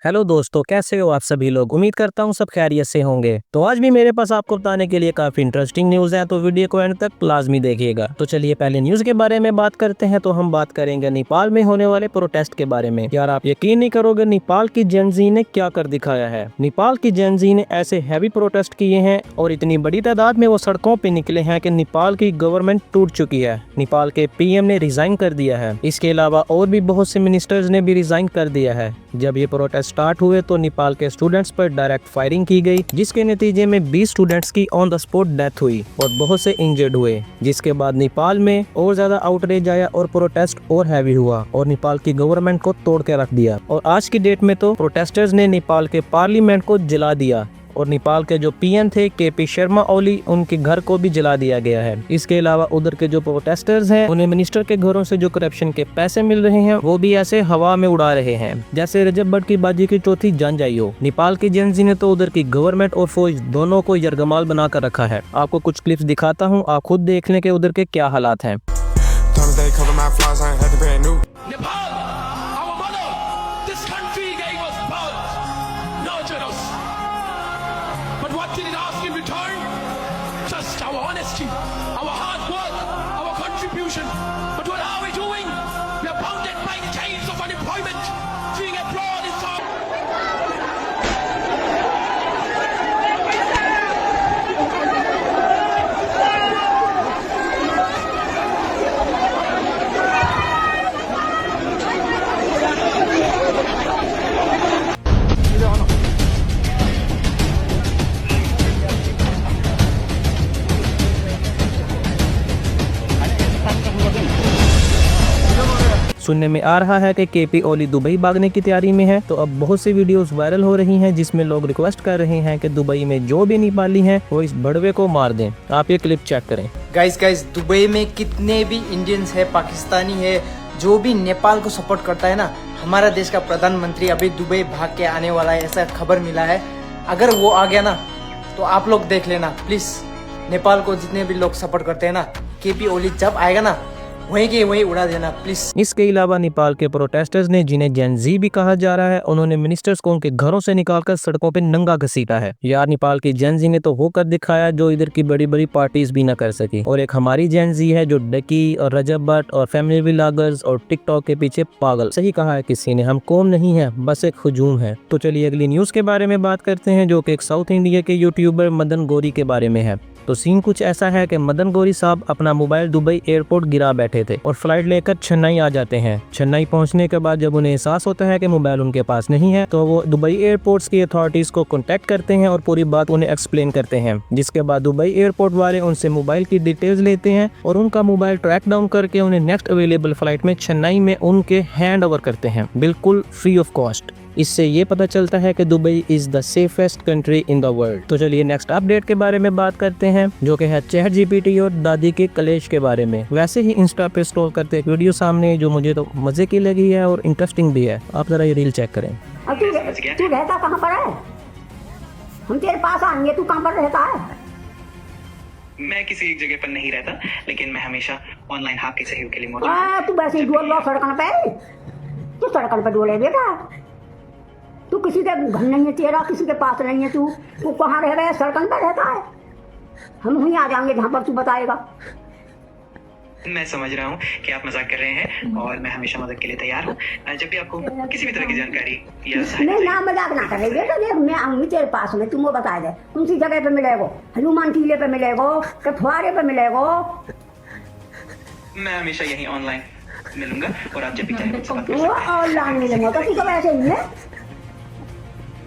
Hello दोस्तों, कैसे हो आप सभी लोग। उम्मीद करता हूँ सब खैरियत से होंगे। तो आज भी मेरे पास आपको बताने के लिए काफी इंटरेस्टिंग न्यूज है, तो वीडियो को एंड तक लाजमी देखिएगा। तो चलिए पहले न्यूज के बारे में बात करते हैं। तो हम बात करेंगे नेपाल में होने वाले प्रोटेस्ट के बारे में। यार आप यकीन नहीं करोगे नेपाल की जेनजी ने क्या कर दिखाया है। नेपाल की जेनजी ने ऐसे हैवी प्रोटेस्ट किए हैं और इतनी बड़ी तादाद में वो सड़कों पे निकले हैं कि नेपाल की गवर्नमेंट टूट चुकी है। नेपाल के पीएम ने रिजाइन कर दिया है। इसके अलावा और भी बहुत से मिनिस्टर्स ने भी रिजाइन कर दिया है। जब ये प्रोटेस्ट स्टार्ट हुए तो नेपाल के स्टूडेंट्स पर डायरेक्ट फायरिंग की गई, जिसके नतीजे में 20 स्टूडेंट्स की ऑन द स्पॉट डेथ हुई और बहुत से इंजर्ड हुए। जिसके बाद नेपाल में और ज्यादा आउटरीच आया और प्रोटेस्ट और हैवी हुआ और नेपाल की गवर्नमेंट को तोड़ के रख दिया। और आज की डेट में तो प्रोटेस्टर्स ने नेपाल के पार्लियामेंट को जला दिया और नेपाल के जो पीएम थे केपी शर्मा ओली, उनके घर को भी जला दिया गया है। इसके अलावा उधर के जो प्रोटेस्टर्स हैं, उन्हें मिनिस्टर के घरों से जो करप्शन के पैसे मिल रहे हैं वो भी ऐसे हवा में उड़ा रहे हैं, जैसे रजब भट्ट की बाजी की चौथी जान जाई हो। नेपाल की जेनजी ने तो उधर की गवर्नमेंट और फौज दोनों को यरगमाल बनाकर रखा है। आपको कुछ क्लिप्स दिखाता हूँ, आप खुद देख लें कि उधर के क्या हालात हैं। But what did it ask in return? Just our honesty, our hard work, our contribution. But what are we doing? We are bounded by the chains of unemployment, being abroad in time. सुनने में आ रहा है कि KP ओली Dubai भागने की तैयारी में है। तो अब बहुत सी वीडियोस वायरल हो रही हैं जिसमें लोग रिक्वेस्ट कर रहे हैं कि दुबई में जो भी नेपाली हैं वो इस बड़वे को मार दें। आप ये क्लिप चेक करें। गाइस दुबई में कितने भी इंडियंस है, पाकिस्तानी है, जो भी नेपाल को सपोर्ट करता है ना, हमारा देश का प्रधानमंत्री अभी दुबई भाग के आने वाला है, ऐसा खबर मिला है। अगर वो आ गया ना तो आप लोग देख लेना प्लीज। नेपाल को जितने भी लोग सपोर्ट करते हैं ना, केपी ओली जब आएगा ना वहीं के वहीं उड़ा देना प्लीज। इसके अलावा नेपाल के प्रोटेस्टर्स ने, जिन्हें जेनजी भी कहा जा रहा है, उन्होंने मिनिस्टर्स को उनके घरों से निकालकर सड़कों पे नंगा घसीटा है। यार नेपाल की जेनजी ने तो वो कर दिखाया जो इधर की बड़ी बड़ी पार्टीज भी ना कर सकी। और एक हमारी जेनजी है जो डकी और रजब भट्ट और फैमिली व्लॉगर्स और टिकटॉक के पीछे पागल। सही कहा है किसी ने, हम कौम नहीं है, बस एक हुजूम है। तो चलिए अगली न्यूज के बारे में बात करते हैं, जो कि एक साउथ इंडिया के यूट्यूबर मदन गौरी के बारे में है। तो सीन कुछ ऐसा है कि मदन गौरी साहब अपना मोबाइल दुबई एयरपोर्ट गिरा बैठे थे और फ्लाइट लेकर चेन्नई आ जाते हैं। चेन्नई पहुंचने के बाद जब उन्हें एहसास होता है कि मोबाइल उनके पास नहीं है, तो वो दुबई एयरपोर्ट्स की अथॉरिटीज को कांटेक्ट करते हैं और पूरी बात उन्हें एक्सप्लेन करते हैं। जिसके बाद दुबई एयरपोर्ट वाले उनसे मोबाइल की डिटेल्स लेते हैं और उनका मोबाइल ट्रैक डाउन करके उन्हें नेक्स्ट अवेलेबल फ्लाइट में चेन्नई में उनके हैंड ओवर करते हैं, बिल्कुल फ्री ऑफ कॉस्ट। इससे ये पता चलता है कि Dubai is the safest country in the world. तो चलिए नेक्स्ट अपडेट के बारे में बात करते हैं, जो कि है ChatGPT और दादी के कलेश के बारे में। वैसे ही इंस्टा पे स्क्रॉल करते एक वीडियो सामने जो मुझे तो मजे की लगी है और इंटरेस्टिंग भी है। आप जरा ये रील चेक करें। तू रहता कहाँ पर है? हम तेरे पास आएंगे, तू कहाँ पर रहता है? मैं किसी एक जगह पर नहीं रहता, लेकिन मैं हमेशा ऑनलाइन आपके सहयोग के लिए मौजूद हूं। तू वैसे ही डोल लो सड़क पे, तू सड़क पे डोले बेटा। तू किसी के घर नहीं है तेरा, किसी के पास नहीं है, तू कहाँ रह रहा है? सड़क पे रहता है। हम वहीं आ जाएंगे जहाँ पर तू बताएगा। मैं समझ रहा हूँ कि आप मजाक कर रहे हैं और मैं हमेशा मदद के लिए तैयार हूँ। जब भी आपको किसी भी तरह की जानकारी या नहीं ना, मजाक ना कर रही बेटा। देख मैं आऊंगी तेरे पास में, तुम वो बता दे कौन सी जगह पे मिलेगो। हनुमान टीले पे मिलेगो कि फुहारे पे मिलेगो? मैं हमेशा यही ऑनलाइन मिलूंगा और आप जब भी चाहें ऑनलाइन मिलेंगे तो ठीक है, वैसे ही है।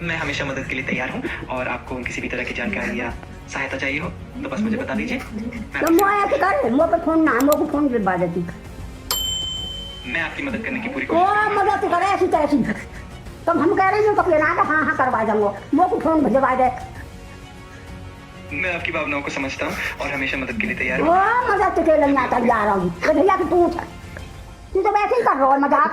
मैं हमेशा मदद के लिए तैयार हूँ और आपको किसी भी तरह की जानकारी या सहायता चाहिए हो तो बस मुझे बता दीजिए। तो मोया के कर, मो पे फोन ना, मो को फोन पे बात देती। मैं आपकी मदद करने की पूरी ओ मदद करे ऐसी तैसी। तब हम कह रहे हैं कब लेना है, हाँ करवा जाऊंगा, मो को फोन भेजवा दे। मैं आपकी भावनाओं को समझता हूँ और हमेशा मदद के लिए तैयार हूँ। ओ मदद के लिए आता जा रहा हूँ, तो भैया की पूछ, तू तो वैसे ही कर रहा है मजाक।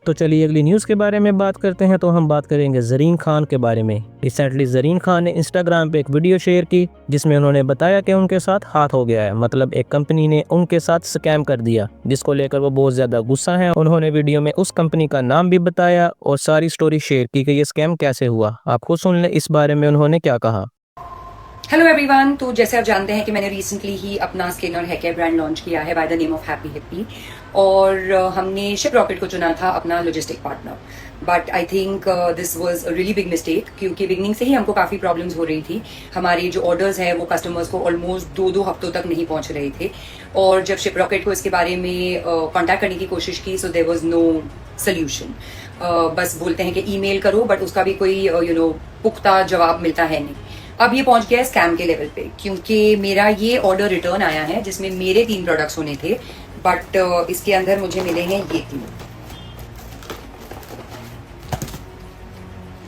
तो चलिए अगली न्यूज़ के बारे में बात करते हैं। तो हम बात करेंगे ज़रीन खान के बारे में। रिसेंटली ज़रीन खान ने इंस्टाग्राम पे एक वीडियो शेयर की जिसमें उन्होंने बताया कि उनके साथ हाथ हो गया है, मतलब एक कंपनी ने उनके साथ स्कैम कर दिया, जिसको लेकर वो बहुत ज़्यादा गुस्सा है। उन्होंने वीडियो में उस कंपनी का नाम भी बताया और सारी स्टोरी शेयर की कि ये स्कैम कैसे हुआ। आप खुद सुन लें इस बारे में उन्होंने क्या कहा। हेलो एवरीवन, तो जैसे आप जानते हैं कि मैंने रिसेंटली ही अपना स्किन और हेयर केयर ब्रांड लॉन्च किया है by the name of happy hippie, और हमने शिप रॉकेट को चुना था अपना logistic partner. But I think this was a really big mistake, क्योंकि बिगनिंग से ही हमको काफ़ी प्रॉब्लम्स हो रही थी। हमारे जो ऑर्डर्स हैं वो कस्टमर्स को ऑलमोस्ट 2 हफ्तों तक नहीं पहुंच रहे थे, और जब शिप रॉकेट को इसके बारे में कॉन्टैक्ट करने की कोशिश की, so there was no solution. बस बोलते हैं कि ईमेल करो, बट उसका भी कोई पुख्ता जवाब मिलता है नहीं। अब ये पहुंच गया है स्कैम के लेवल पे, क्योंकि मेरा ये ऑर्डर रिटर्न आया है जिसमें मेरे 3 प्रोडक्ट्स होने थे, बट इसके अंदर मुझे मिले हैं ये 3।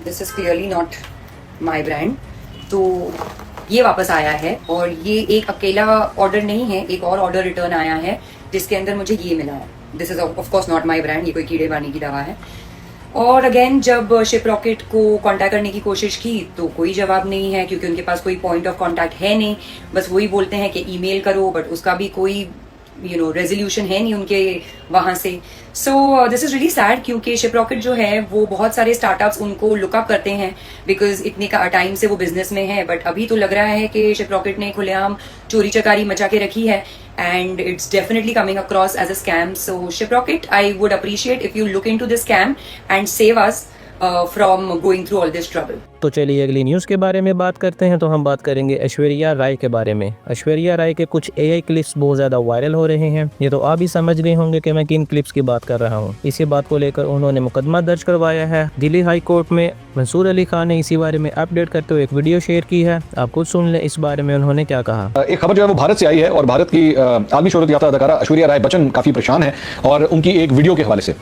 This is clearly not my brand. तो ये वापस आया है, और ये एक अकेला ऑर्डर नहीं है, एक और ऑर्डर रिटर्न आया है जिसके अंदर मुझे ये मिला है। This is of course not my brand, ये कोई कीड़े मारने की दवा है। और अगेन जब शिप रॉकेट को कांटेक्ट करने की कोशिश की तो कोई जवाब नहीं है, क्योंकि उनके पास कोई पॉइंट ऑफ कांटेक्ट है नहीं। बस वही बोलते हैं कि ईमेल करो, बट उसका भी कोई रेजोल्यूशन है नहीं उनके वहां से। So this is really sad, क्योंकि शिप रॉकेट जो है वो बहुत सारे स्टार्टअप्स उनको लुकअप करते हैं, बिकॉज इतने का टाइम से वो बिजनेस में है। बट अभी तो लग रहा है कि शिप रॉकेट ने खुलेआम चोरी चकारी मचा के रखी है, and it's definitely coming across as a scam. So Ship Rocket, I would appreciate if you look into this scam and save us from going through all this trouble. तो चलिए अगली न्यूज़ के बारे में बात करते हैं। तो हम बात करेंगे ऐश्वर्या राय के बारे में। ऐश्वर्या राय के कुछ AI क्लिप्स बहुत ज़्यादा वायरल हो रहे हैं। ये तो आप भी समझ गए होंगे कि मैं किन क्लिप्स की बात कर रहा हूँ। इसी बात को लेकर उन्होंने मुकदमा दर्ज करवाया है दिल्ली हाई कोर्ट में। मंसूर अली खान ने इसी बारे में अपडेट करते हुए एक वीडियो शेयर की है। आप खुद सुन लें इस बारे में उन्होंने क्या कहा। एक खबर जो है वो भारत से आई है, और भारत की आलमी शोहरत याफ्ता अदाकारा ऐश्वर्या राय बच्चन काफ़ी परेशान है, और उनकी एक वीडियो के हवाले से।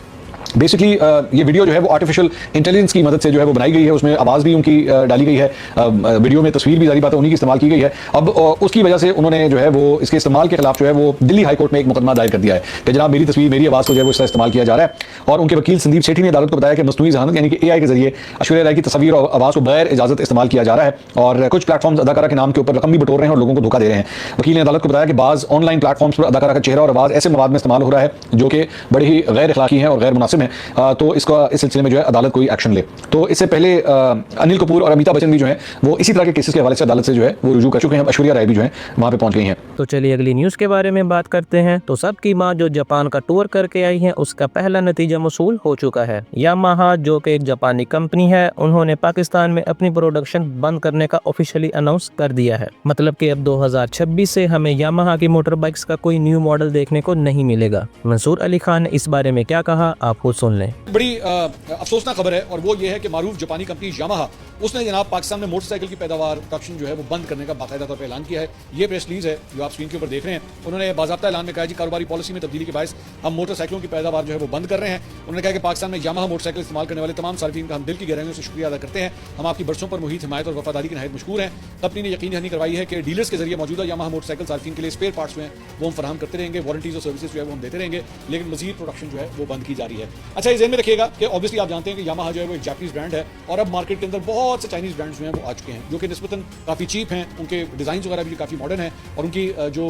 बेसिकली ये वीडियो जो है वो आर्टिफिशियल इंटेलिजेंस की मदद से जो है वो बनाई गई है। उसमें आवाज़ भी उनकी डाली गई है, वीडियो में तस्वीर भी जारी बात है उन्हीं की इस्तेमाल की गई है। अब उसकी वजह से उन्होंने जो है वो इसके इस्तेमाल के खिलाफ जो है वो दिल्ली हाई कोर्ट में एक मुकदमा दायर कर दिया है कि जनाब मेरी तस्वीर, मेरी आवाज़ को जो है वो इसका इस्तेमाल किया जा रहा है। और उनके वकील संदीप सेठी ने अदालत को बताया कि मसनूई ज़हानत यानी कि AI के जरिए ऐश्वर्या राय की तस्वीर और आवाज़ को बगैर इजाज़त इस्तेमाल किया जा रहा है, और कुछ प्लेटफॉर्म्स अदाकारा के नाम के ऊपर रकम भी बटोर रहे हैं और लोगों को धोखा दे रहे हैं। वकील ने अदालत को बताया कि बाज़ ऑनलाइन प्लेटफॉर्म्स पर अदाकारा का चेहरा और आवाज़ ऐसे मवाद में इस्तेमाल हो रहा है जो कि बड़े ही गैर अखलाकी हैं और गैर मुनासिब हैं। तो इसका इस सिलसिले में जो है अदालत कोई एक्शन ले। तो इससे पहले अनिल कपूर और अमिताभ बच्चन भी जो है वो इसी तरह के केसेस के हवाले से अदालत से जो है वो रुजू कर चुके हैं। ऐश्वर्या राय भी जो है वहां पे पहुंच गई हैं। तो चलिए अगली न्यूज़ के बारे में बात करते हैं। तो सबकी मां जो जापान का टूर करके आई है उसका पहला नतीजा मौसूल हो चुका है। यामाहा जो कि एक जापानी कंपनी है, उन्होंने पाकिस्तान में अपनी प्रोडक्शन बंद करने का ऑफिशियली अनाउंस कर दिया है। मतलब कि अब 2026 से हमें यामाहा की मोटर बाइक्स का कोई न्यू मॉडल देखने को नहीं मिलेगा। मंसूर अली खान ने इस बारे में क्या कहा, आप खुद सुन लें। बड़ी अफसोसनाक खबर है, और वो ये है कि मारूफ जापानी कंपनी यामाहा उसने जनाब पाकिस्तान में मोटरसाइकिल की पैदावार प्रोडक्शन जो है वो बंद करने का बाकायदा तौर पर ऐलान किया है। ये प्रेस रिलीज है जो आप स्क्रीन के ऊपर देख रहे हैं। उन्होंने बाज़ाब्ता ऐलान में कहा कि कारोबारी पॉलिसी में तब्दीली के बायस हम मोटरसाइकिलों की पैदावार जो है वो बंद कर रहे हैं। उन्होंने कहा कि पाकिस्तान में यामाहा मोटरसाइकिल इस्तेमाल करने वाले तमाम सार्फिन का हम दिल की गहराइयों से शुक्रिया अदा करते हैं। हम आपकी बरसों पर मुहित हिमायत और वफादारी की नहायत मशकूर हैं। कंपनी ने यकीन दहानी करवाई है कि डीलर्स के जरिए मौजूदा यामाहा मोटरसाइकिल सार्फिन के लिए स्पेयर पार्ट्स जो हैं वो हम फराहम करते रहेंगे, वारंटीज और सर्विसेज जो है वो हम देते रहेंगे, लेकिन मजीद प्रोडक्शन जो है वो बंद की जा रही है। अच्छा, ये ज़हन में रखिएगा कि ऑब्वियसली आप जानते हैं कि यामाहा जो है वो एक जापानीज ब्रांड है, और अब मार्केट के अंदर बहुत से चाइनीज ब्रांड्स जो हैं वो आ चुके हैं जो कि निस्बतन काफ़ी चीप हैं। उनके डिज़ाइन वगैरह भी काफ़ी मॉडर्न है, और उनकी जो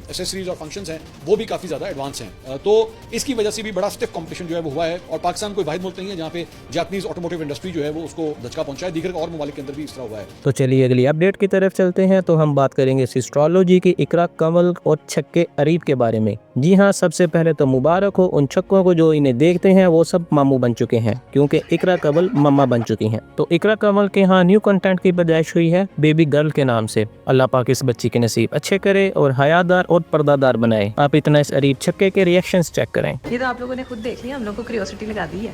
एसेसरीज और फंक्शंस हैं वो भी काफ़ी ज़्यादा एडवांस हैं। तो इसकी वजह से भी बड़ा स्टिफ कॉम्पिटिशन जो है वो हुआ है, और पाकिस्तान कोई वाहिद मुल्क नहीं है जहाँ पे जापानीज ऑटोमोटिव इंडस्ट्री जो है वो उसको धचका पहुंचा है। दीगर और ममालिक के अंदर भी इस तरह हुआ है। तो चलिए अगली अपडेट की तरफ चलते हैं। तो हम बात करेंगे एस्ट्रोलॉजी की इकरा कंवल और छक्के अरीब के बारे में। जी हाँ, सबसे पहले तो मुबारक हो उन छक्कों को जो इन्हें देखते हैं वो सब मामू बन चुके हैं, क्योंकि इकरा कंवल मम्मा बन चुकी हैं। तो इकरा कंवल के यहाँ न्यू कंटेंट की पैदाइश हुई है बेबी गर्ल के नाम से। अल्लाह पाक इस बच्ची के नसीब अच्छे करे और हयादार और पर्दादार बनाए। आप इतना इस अरीब छक्के के रिएक्शंस चेक करें। ये तो आप लोगों ने खुद देख लिया, हम लोग को क्यूरियोसिटी लगा दी है।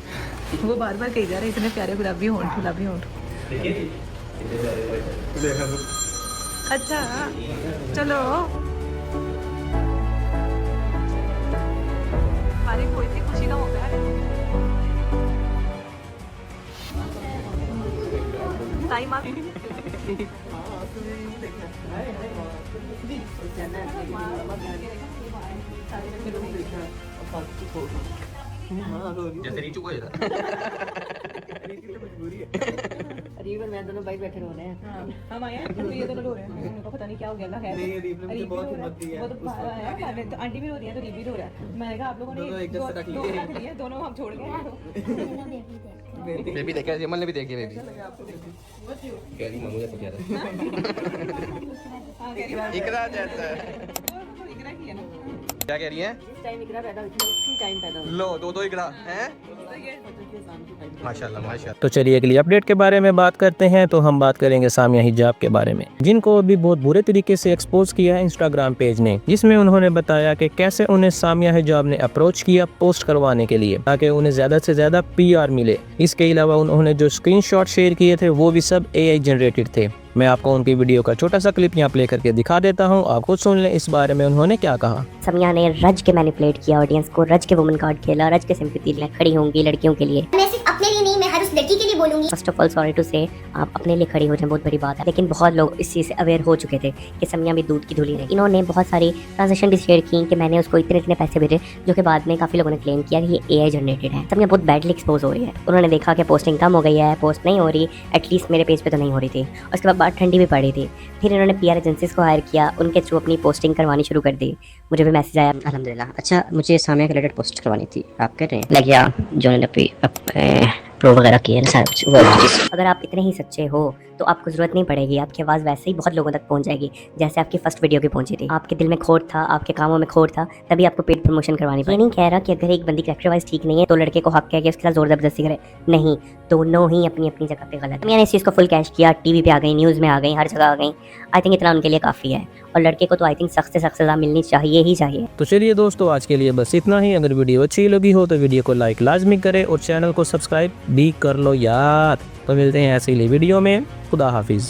वो बार बार कही जा रहे हैं इतने प्यारे गुलाबी होंठ गुलाबी होंठ। अच्छा चलो, हमारे कोई सी खुशी ना हो गया है। टाइम आप जैसे रीचू को अरीब और मैं दोनों भाई बैठे रो रहे हैं। हम आए हैं तो ये दोनों रो रहे हैं, उनको पता नहीं क्या हो गया। अल्लाह खैर। नहीं अरीब ने बहुत हिम्मत दी है। वो तो आया तो आंटी भी रो रही है तो अरीब भी रो रहा है। मैंने कहा आप लोगों ने दोनों हम छोड़ गए। बेबी देखा है, यमन ने भी देखी है बेबी। कह रही मम्मी जैसा कह रहा है। इकरा जैसा है। इकरा की है ना। क्या कह रही है? टाइम इकरा पैदा हुई थी उसी टाइम पैदा हुई। लो दो इकरा हैं। माशाल्लाह माशाल्लाह। तो चलिए अगली अपडेट के बारे में बात करते हैं। तो हम बात करेंगे सामिया हिजाब के बारे में, जिनको अभी बहुत बुरे तरीके से एक्सपोज किया है इंस्टाग्राम पेज ने, जिसमें उन्होंने बताया कि कैसे उन्हें सामिया हिजाब ने अप्रोच किया पोस्ट करवाने के लिए ताकि उन्हें ज्यादा से ज्यादा PR मिले। इसके अलावा उन्होंने जो स्क्रीनशॉट शेयर किए थे वो भी सब AI जनरेटेड थे। मैं आपको उनकी वीडियो का छोटा सा क्लिप यहाँ प्ले करके दिखा देता हूँ, आप खुद सुन लें इस बारे में उन्होंने क्या कहा। सामिया ने रज के मैनिपुलेट किया ऑडियंस को, रज के वुमन कार्ड खेला, रज के सिंपैथी खड़ी होंगी लड़कियों के लिए। मैं सिर्फ अपने लिए नहीं, मैं हर उस लड़की के लिए बोलूंगी। First of all sorry to say, आप अपने लिए खड़ी हो जाए बहुत बड़ी बात है, लेकिन बहुत लोग इस चीज़ से अवेयर हो चुके थे कि सामिया भी दूध की धुली है। इन्होंने बहुत सारी ट्रांजेक्शन भी शेयर की कि मैंने उसको इतने पैसे भेजे, जो कि बाद में काफ़ी लोगों ने क्लेम किया कि ये AI जनरेटेड है। सामिया बहुत बैडली एक्सपोज हो रही है। उन्होंने देखा कि पोस्टिंग कम हो गई है, पोस्ट नहीं हो रही, एटलीस्ट मेरे पेज पे तो नहीं हो रही थी। उसके बाद बात ठंडी भी पड़ी थी। फिर इन्होंने PR एजेंसीज को हायर किया, उनके थ्रू अपनी पोस्टिंग करवानी शुरू कर दी। मुझे भी मैसेज आया अल्हम्दुलिल्लाह। अच्छा, मुझे सामिया के रिलेटेड पोस्ट करवानी थी, आप कह रहे हैं लग गया जो ने प्रो वगैरह किए सारा कुछ। अगर आप इतने ही सच्चे हो तो आपको जरूरत नहीं पड़ेगी, आपकी आवाज़ वैसे ही बहुत लोगों तक पहुंच जाएगी, जैसे आपकी फर्स्ट वीडियो की पहुंची थी। आपके दिल में खोट था, आपके कामों में खोट था, तभी आपको पेड प्रमोशन करवानी पड़ी। ये नहीं कह रहा कि अगर एक बंदी कैरेक्टर वाइज ठीक नहीं है तो लड़के को हक है कि उसके साथ जोर जबरदस्ती करे, नहीं, दोनों ही अपनी अपनी जगह पे गलत है। मैंने इस चीज़ को फुल कैश किया, TV पे आ गई, न्यूज़ में आ गई, हर जगह आ गई। आई थिंक इतना उनके लिए काफ़ी है, और लड़के को तो आई थिंक सख्त से सख्त सज़ा मिलनी चाहिए ही चाहिए। तो चलिए दोस्तों, आज के लिए बस इतना ही। अगर वीडियो अच्छी लगी हो तो वीडियो को लाइक लाजमी करें और चैनल को सब्सक्राइब भी कर लो यार। तो मिलते हैं ऐसी वीडियो में, खुदा हाफिज।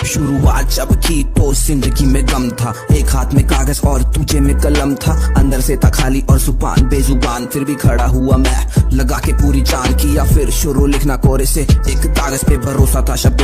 शुरुआत जब की तो जिंदगी में गम था, एक हाथ में कागज और दूजे में कलम था, अंदर से था खाली और जुबान बेजुबान, फिर भी खड़ा हुआ मैं लगा के पूरी जान, किया फिर शुरू लिखना कोरे से, एक कागज पे भरोसा था शब्दों